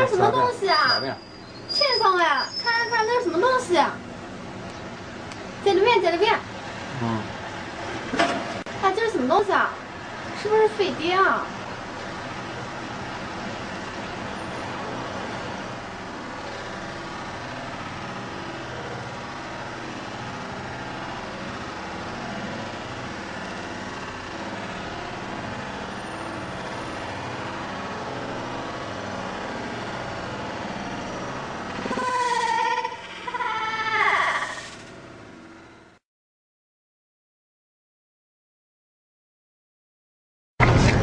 是什么东西啊？天上哎，看看那是什么东西啊？在里面，在里面。哎，这是什么东西啊？是不是飞碟啊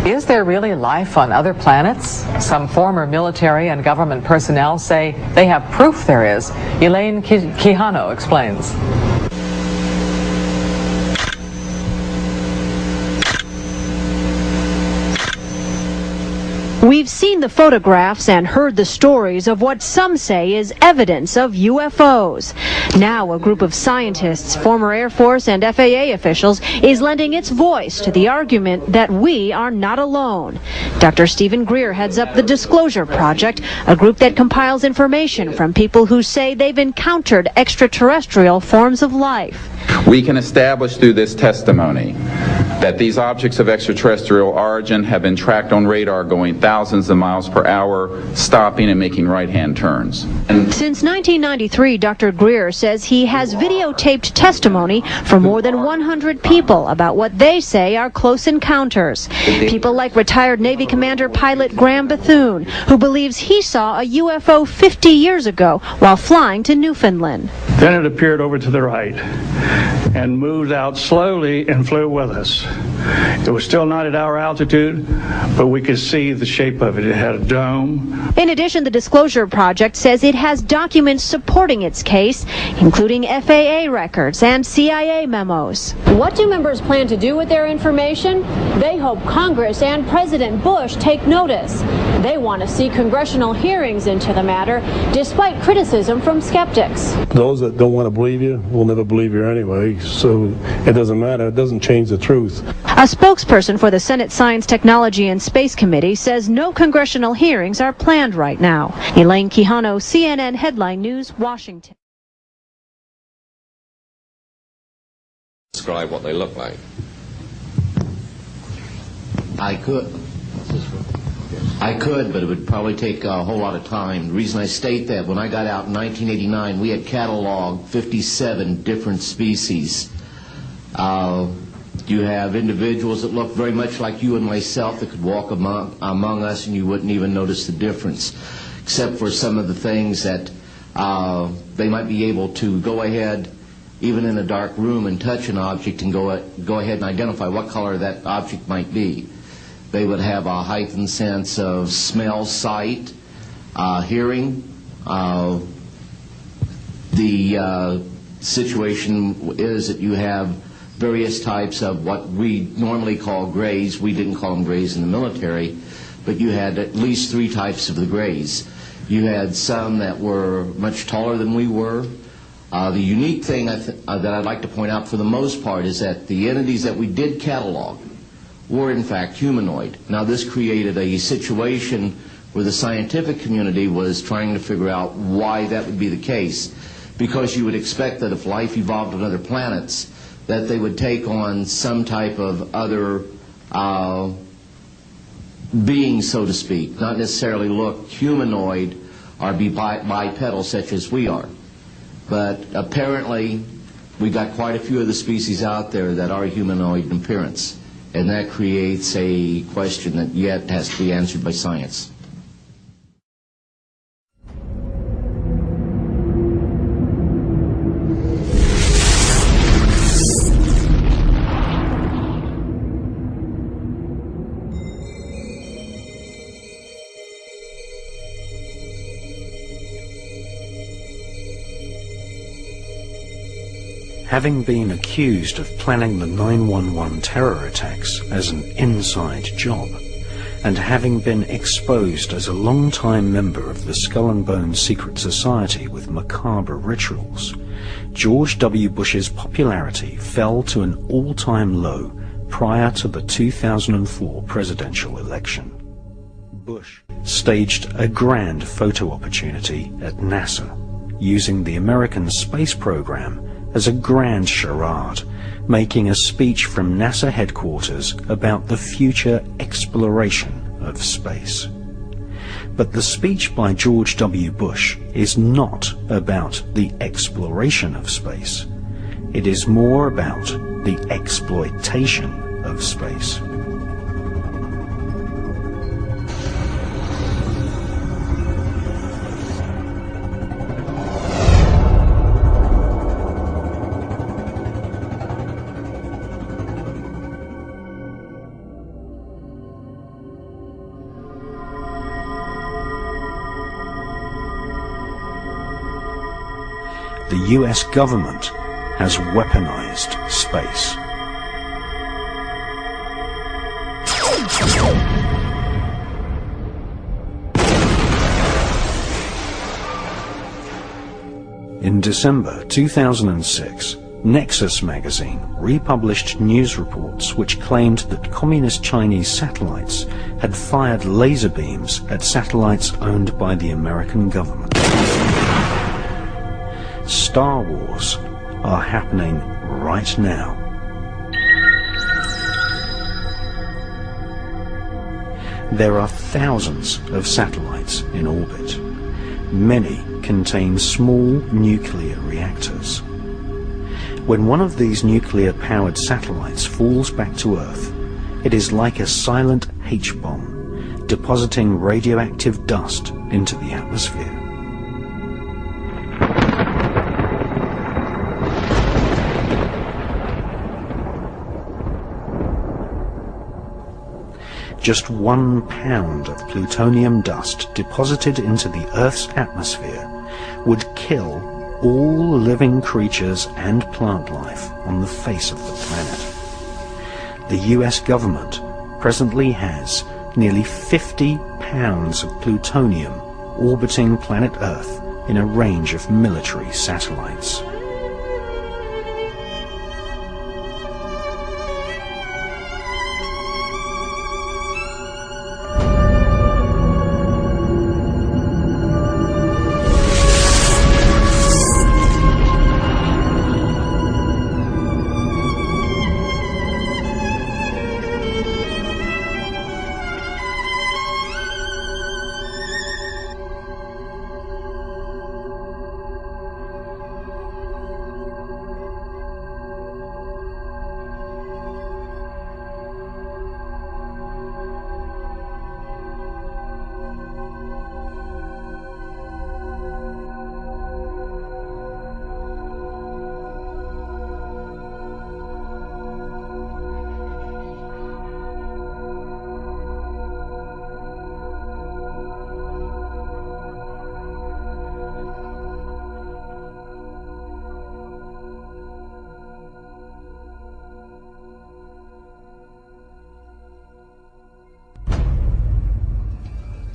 ？Is there really life on other planets? Some former military and government personnel say they have proof there is. Elaine Quijano explains. We've seen the photographs and heard the stories of what some say is evidence of UFOs. Now a group of scientists, former Air Force and FAA officials is lending its voice to the argument that we are not alone. Dr. Stephen Greer heads up the Disclosure Project, a group that compiles information from people who say they've encountered extraterrestrial forms of life. We can establish through this testimony that these objects of extraterrestrial origin have been tracked on radar going thousands of miles per hour, stopping and making right-hand turns. Since 1993, Dr. Greer says he has videotaped testimony from more than 100 people about what they say are close encounters. People like retired Navy Commander pilot Graham Bethune, who believes he saw a UFO 50 years ago while flying to Newfoundland. Then it appeared over to the right and moved out slowly and flew with us. It was still not at our altitude, but we could see the shape of it. It had a dome. In addition, the Disclosure Project says it has documents supporting its case, including FAA records and CIA memos. What do members plan to do with their information? They hope Congress and President Bush take notice. They want to see congressional hearings into the matter, despite criticism from skeptics. Those that don't want to believe you will never believe you anyway, so it doesn't matter. It doesn't change the truth. A spokesperson for the Senate Science, Technology and Space Committee says no congressional hearings are planned right now. Elaine Quijano, CNN Headline News, Washington. Describe what they look like. I could, but it would probably take a whole lot of time. The reason I state that, when I got out in 1989, we had cataloged 57 different species. You have individuals that look very much like you and myself that could walk among us and you wouldn't even notice the difference, except for some of the things that they might be able to go ahead, even in a dark room, and touch an object and go ahead and identify what color that object might be. They would have a heightened sense of smell, sight, hearing. The situation is that you have various types of what we normally call grays. We didn't call them grays in the military, but you had at least 3 types of the grays. You had some that were much taller than we were. The unique thing that I'd like to point out for the most part is that the entities that we did catalog were in fact humanoid. Now this created a situation where the scientific community was trying to figure out why that would be the case, because you would expect that if life evolved on other planets, that they would take on some type of other being, so to speak, not necessarily look humanoid or be bipedal such as we are. But apparently we got quite a few of the species out there that are humanoid in appearance, and that creates a question that yet has to be answered by science. Having been accused of planning the 9/11 terror attacks as an inside job, and having been exposed as a long-time member of the Skull and Bones secret society with macabre rituals, George W. Bush's popularity fell to an all-time low prior to the 2004 presidential election. Bush staged a grand photo opportunity at NASA, using the American space program as a grand charade, making a speech from NASA headquarters about the future exploration of space. But the speech by George W. Bush is not about the exploration of space. It is more about the exploitation of space. The US government has weaponized space. In December 2006, Nexus magazine republished news reports which claimed that communist Chinese satellites had fired laser beams at satellites owned by the American government. Star Wars are happening right now. There are thousands of satellites in orbit. Many contain small nuclear reactors. When one of these nuclear-powered satellites falls back to Earth, it is like a silent H-bomb, depositing radioactive dust into the atmosphere. Just 1 pound of plutonium dust deposited into the Earth's atmosphere would kill all living creatures and plant life on the face of the planet. The US government presently has nearly 50 pounds of plutonium orbiting planet Earth in a range of military satellites.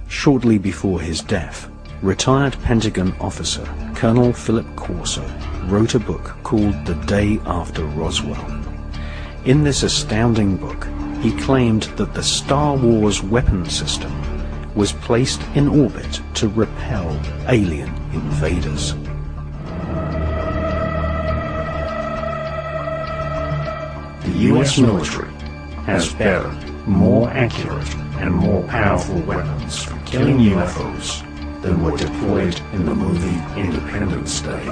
Shortly before his death, retired Pentagon officer Colonel Philip Corso wrote a book called The Day After Roswell. In this astounding book, he claimed that the Star Wars weapon system was placed in orbit to repel alien invaders. The US military has better, more accurate, and more powerful weapons for killing UFOs than were deployed in the movie Independence Day.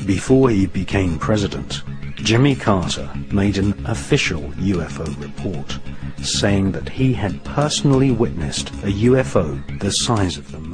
Before he became president, Jimmy Carter made an official UFO report saying that he had personally witnessed a UFO the size of the moon.